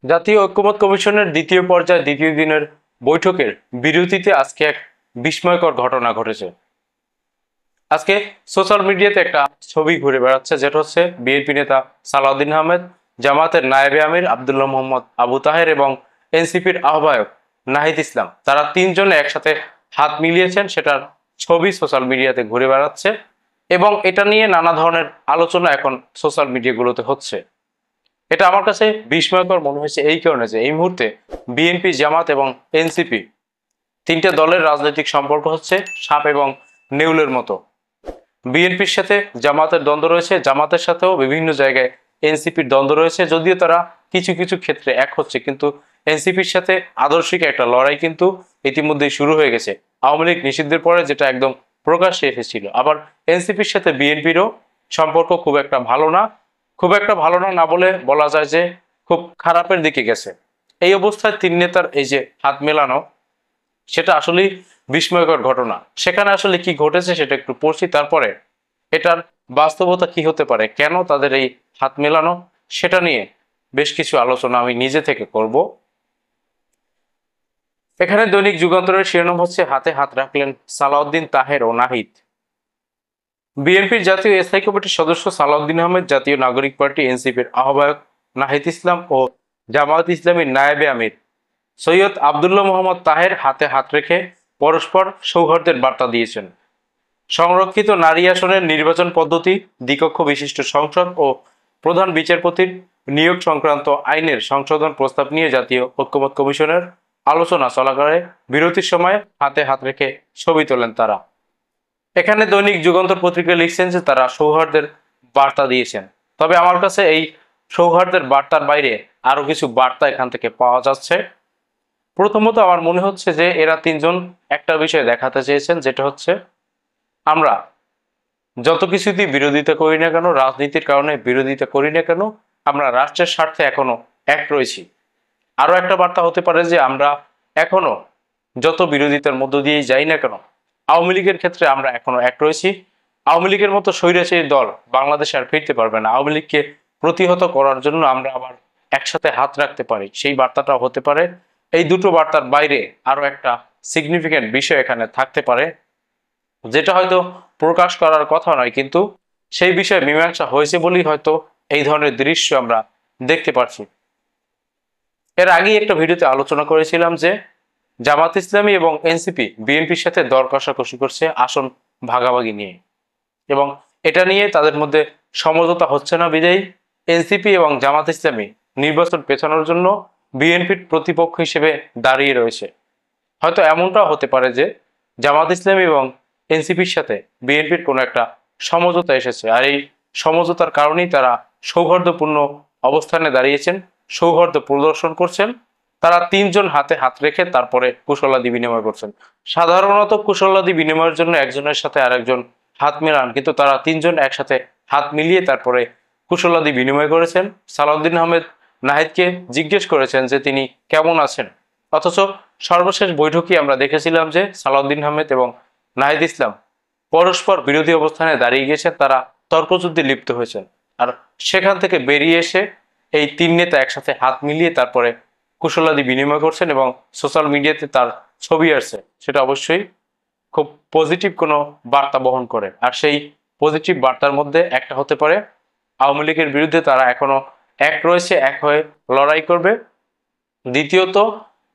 জাতীয় ঐক্যমত কমিশনের দ্বিতীয় পর্যায়ে দ্বিতীয় দিনের বৈঠকের বিরতিতে আজকে এক বিস্ময়কর ঘটনা ঘটেছে। আজকে সোশ্যাল মিডিয়াতে একটা ছবি ঘুরে বেড়াচ্ছে, যেটা হচ্ছে বিএনপি নেতা সালাউদ্দিন আহমেদ, জামাতের নায়েবে আমির আব্দুল্লাহ মোহাম্মদ আবু তাহের এবং এনসিপির আহ্বায়ক নাহিদ ইসলাম, তারা তিনজনে একসাথে হাত মিলিয়েছেন। সেটার ছবি সোশ্যাল মিডিয়াতে ঘুরে বেড়াচ্ছে এবং এটা নিয়ে নানা ধরনের আলোচনা এখন সোশ্যাল মিডিয়াগুলোতে হচ্ছে। এটা আমার কাছে বিস্ময়কর মনে হয়েছে এই কারণে যে এই মুহূর্তে বিএনপি, জামাত এবং এনসিপি তিনটে দলের রাজনৈতিক সম্পর্ক হচ্ছে সাপ এবং নেউলের মতো। বিএনপির সাথে জামাতের দ্বন্দ্ব রয়েছে, জামাতের সাথেও বিভিন্ন জায়গায় এনসিপির দ্বন্দ্ব রয়েছে। যদিও তারা কিছু কিছু ক্ষেত্রে এক হচ্ছে, কিন্তু এনসিপির সাথে আদর্শিক একটা লড়াই কিন্তু ইতিমধ্যেই শুরু হয়ে গেছে আওয়ামী লীগ নিষিদ্ধের পরে, যেটা একদম প্রকাশ্যে এসেছিল। আবার এনসিপির সাথে বিএনপিরও সম্পর্ক খুব একটা ভালো না, না বলে বলা যায় যে খুব খারাপের দিকে গেছে। এই অবস্থায় তিন নেতার এই যে হাত মেলানো, সেটা আসলেই বিস্ময়কর ঘটনা। সেখানে আসলে কি ঘটেছে সেটা একটু পড়ছি, তারপরে এটার বাস্তবতা কি হতে পারে, কেন তাদের এই হাত মেলানো, সেটা নিয়ে বেশ কিছু আলোচনা আমি নিজে থেকে করব। এখানে দৈনিক যুগান্তরের শিরোনাম হচ্ছে হাতে হাত রাখলেন সালাউদ্দিন তাহের ও নাহিদ। বিএনপির জাতীয় স্থায়ী কমিটির সদস্য সালাউদ্দিন আহমেদ, জাতীয় নাগরিক পার্টি এনসিপির আহ্বায়ক নাহিদ ইসলাম ও জামায়াত ইসলামীর নায়েবে আমির সৈয়দ আব্দুল্লাহ মোহাম্মদ তাহের হাতে হাত রেখে পরস্পর সৌহার্দ্যের বার্তা দিয়েছেন। সংরক্ষিত নারী আসনের নির্বাচন পদ্ধতি, দ্বিকক্ষ বিশিষ্ট সংসদ ও প্রধান বিচারপতির নিয়োগ সংক্রান্ত আইনের সংশোধন প্রস্তাব নিয়ে জাতীয় ঐক্যমত কমিশনের আলোচনা চলাকালে বিরতির সময় হাতে হাত রেখে ছবি তোলেন তারা। এখানে দৈনিক যুগান্তর পত্রিকা লিখছেন যে তারা সৌহার্দ্যের বার্তা দিয়েছেন। তবে আমার কাছে এই সৌহার্দ্যের বার্তার বাইরে আরো কিছু বার্তা এখান থেকে পাওয়া যাচ্ছে। প্রথমত আমার মনে হচ্ছে যে এরা তিনজন একটা বিষয় দেখাতে চেয়েছেন, যেটা হচ্ছে আমরা যত কিছুতেই বিরোধিতা করি না কেন, রাজনীতির কারণে বিরোধিতা করি না কেন, আমরা রাষ্ট্রের স্বার্থে এখনো এক রয়েছি। আরো একটা বার্তা হতে পারে যে আমরা এখনো যত বিরোধিতার মধ্য দিয়েই যাই না কেন, আওয়ামী লীগের ক্ষেত্রে আমরা এখনো এক রয়েছি। আওয়ামী লীগের মতো স্বৈরাচারী দল বাংলাদেশে আর ফিরতে পারবে না। আওয়ামী লীগকে প্রতিহত করার জন্য আমরা আবার একসাথে হাত রাখতে পারি, সেই বার্তাটাও হতে পারে। এই দুটো বার্তার বাইরে আরো একটা সিগনিফিক্যান্ট বিষয় এখানে থাকতে পারে, যেটা হয়তো প্রকাশ করার কথা নয়, কিন্তু সেই বিষয়ে মীমাংসা হয়েছে বলেই হয়তো এই ধরনের দৃশ্য আমরা দেখতে পাচ্ছি। এর আগেই একটা ভিডিওতে আলোচনা করেছিলাম যে জামাত ইসলামী এবং এনসিপি বিএনপির সাথে দর কষাকষি করছে আসন ভাগাভাগি নিয়ে, এবং এটা নিয়ে তাদের মধ্যে সমঝোতা হচ্ছে না বিদায়ী এনসিপি এবং জামাত ইসলামী নির্বাচন পেছানোর জন্য বিএনপির প্রতিপক্ষ হিসেবে দাঁড়িয়ে রয়েছে। হয়তো এমনটাও হতে পারে যে জামাত ইসলামী এবং এনসিপির সাথে বিএনপির কোনো একটা সমঝোতা এসেছে, আর এই সমঝোতার কারণেই তারা সৌহার্দ্যপূর্ণ অবস্থানে দাঁড়িয়েছেন, সৌহার্দ্য প্রদর্শন করছেন। তারা তিনজন হাতে হাত রেখে তারপরে কুশলাদি বিনিময় করছেন। সাধারণত কুশলাদি বিনিময়ের জন্য একজনের সাথে আরেকজন হাত মেলান, কিন্তু তারা তিনজন একসাথে হাত মিলিয়ে তারপরে কুশলাদি বিনিময় করেছেন। সালাউদ্দিন আহমেদ নাহিদকে জিজ্ঞেস করেছেন যে তিনি কেমন আছেন, অথচ সর্বশেষ বৈঠকে আমরা দেখেছিলাম যে সালাউদ্দিন আহমেদ এবং নাহিদ ইসলাম পরস্পর বিরোধী অবস্থানে দাঁড়িয়ে গিয়েছেন, তারা তর্কযুদ্ধে লিপ্ত হয়েছেন। আর সেখান থেকে বেরিয়ে এসে এই তিন নেতা একসাথে হাত মিলিয়ে তারপরে কুশলাদি বিনিময় করছেন এবং সোশ্যাল মিডিয়াতে তার ছবি আসছে, সেটা অবশ্যই খুব পজিটিভ কোনো বার্তা বহন করে। আর সেই পজিটিভ বার্তার মধ্যে একটা হতে পারে আওয়ামী লীগের বিরুদ্ধে তারা এখনো এক রয়েছে, এক হয়ে লড়াই করবে। দ্বিতীয়ত,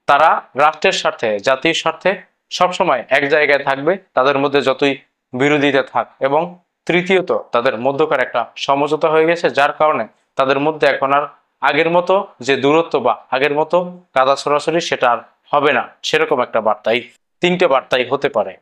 তারা রাষ্ট্রের স্বার্থে, জাতির স্বার্থে সবসময় এক জায়গায় থাকবে, তাদের মধ্যে যতই বিরোধিতা থাক। এবং তৃতীয়ত, তাদের মধ্যকার একটা সমঝোতা হয়ে গেছে, যার কারণে তাদের মধ্যে এখন আর আগের মতো যে দূরত্ব বা আগের মতো কাদা ছড়াছড়ি সেটা আর হবে না। সেরকম একটা বার্তাই, তিনটে বার্তাই হতে পারে।